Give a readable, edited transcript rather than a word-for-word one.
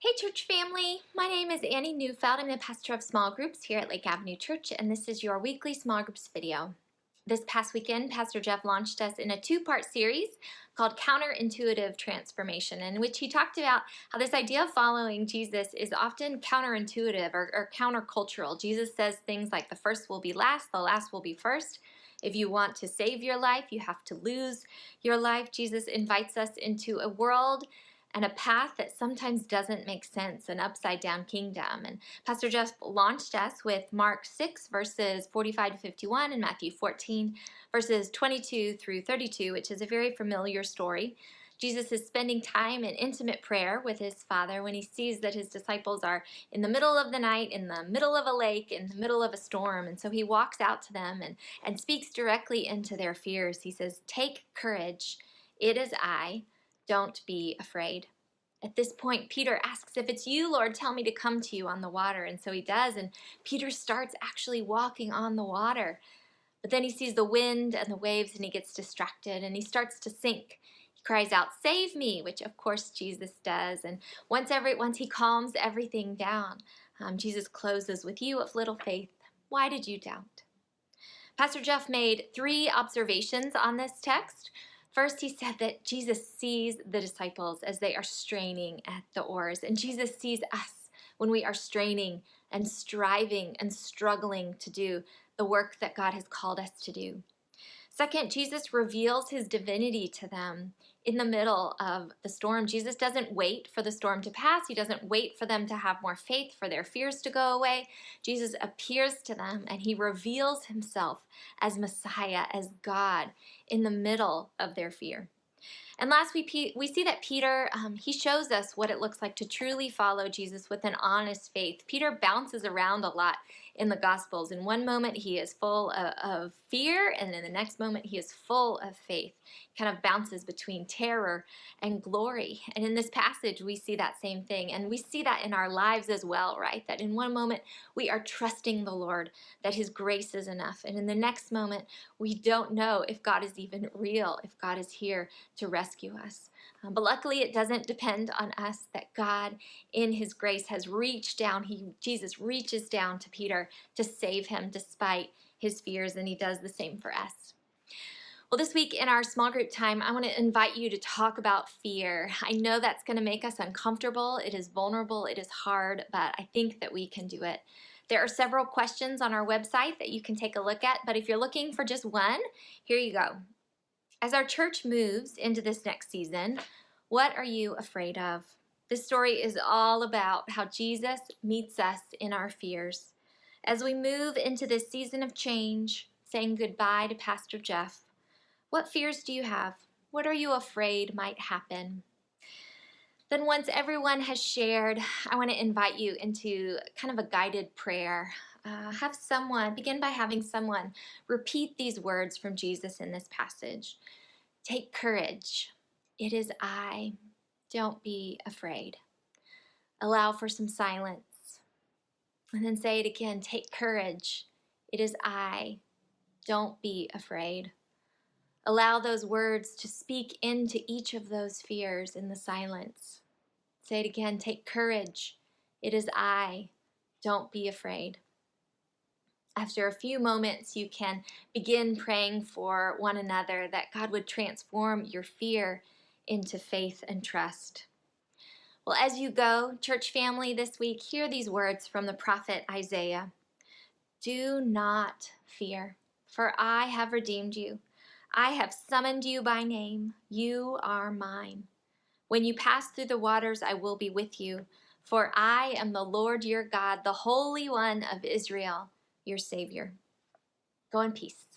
Hey church family, my name is Annie Neufeld. I'm the pastor of small groups here at Lake Avenue Church, and this is your weekly small groups video. This past weekend, Pastor Jeff launched us in a two-part series called Counterintuitive Transformation, in which he talked about how this idea of following Jesus is often counterintuitive or countercultural. Jesus says things like the first will be last, the last will be first. If you want to save your life, you have to lose your life. Jesus invites us into a world and a path that sometimes doesn't make sense, an upside-down kingdom. And Pastor Jeff launched us with Mark 6, verses 45 to 51, and Matthew 14, verses 22 through 32, which is a very familiar story. Jesus is spending time in intimate prayer with his Father when he sees that his disciples are in the middle of the night, in the middle of a lake, in the middle of a storm. And so he walks out to them and speaks directly into their fears. He says, "Take courage. It is I. Don't be afraid." At this point, Peter asks, "If it's you, Lord, tell me to come to you on the water." And so he does, and Peter starts actually walking on the water. But then he sees the wind and the waves, and he gets distracted, and he starts to sink. He cries out, "Save me," which of course Jesus does. And once he calms everything down, Jesus closes with, "You of little faith, why did you doubt?" Pastor Jeff made three observations on this text. First, he said that Jesus sees the disciples as they are straining at the oars, and Jesus sees us when we are straining and striving and struggling to do the work that God has called us to do. Second, Jesus reveals his divinity to them in the middle of the storm. Jesus doesn't wait for the storm to pass. He doesn't wait for them to have more faith, for their fears to go away. Jesus appears to them and he reveals himself as Messiah, as God, in the middle of their fear. And last, we see that Peter, he shows us what it looks like to truly follow Jesus with an honest faith. Peter bounces around a lot in the Gospels. In one moment, he is full of fear, and in the next moment, he is full of faith. He kind of bounces between terror and glory. And in this passage, we see that same thing. And we see that in our lives as well, right? That in one moment, we are trusting the Lord, that his grace is enough. And in the next moment, we don't know if God is even real, if God is here to rescue us. But luckily, it doesn't depend on us, that God, in his grace, has reached down. Jesus reaches down to Peter to save him despite his fears, and he does the same for us. Well, this week in our small group time, I want to invite you to talk about fear. I know that's going to make us uncomfortable. It is vulnerable. It is hard, but I think that we can do it. There are several questions on our website that you can take a look at, but if you're looking for just one, here you go. As our church moves into this next season, what are you afraid of? This story is all about how Jesus meets us in our fears. As we move into this season of change, saying goodbye to Pastor Jeff, what fears do you have? What are you afraid might happen? Then once everyone has shared, I want to invite you into kind of a guided prayer. Begin by having someone repeat these words from Jesus in this passage. Take courage. It is I. Don't be afraid. Allow for some silence. And then say it again. Take courage. It is I. Don't be afraid. Allow those words to speak into each of those fears in the silence. Say it again. Take courage. It is I. Don't be afraid. After a few moments, you can begin praying for one another that God would transform your fear into faith and trust. Well, as you go, church family, this week, hear these words from the prophet Isaiah. Do not fear, for I have redeemed you. I have summoned you by name. You are mine. When you pass through the waters, I will be with you, for I am the Lord your God, the Holy One of Israel, your Savior. Go in peace.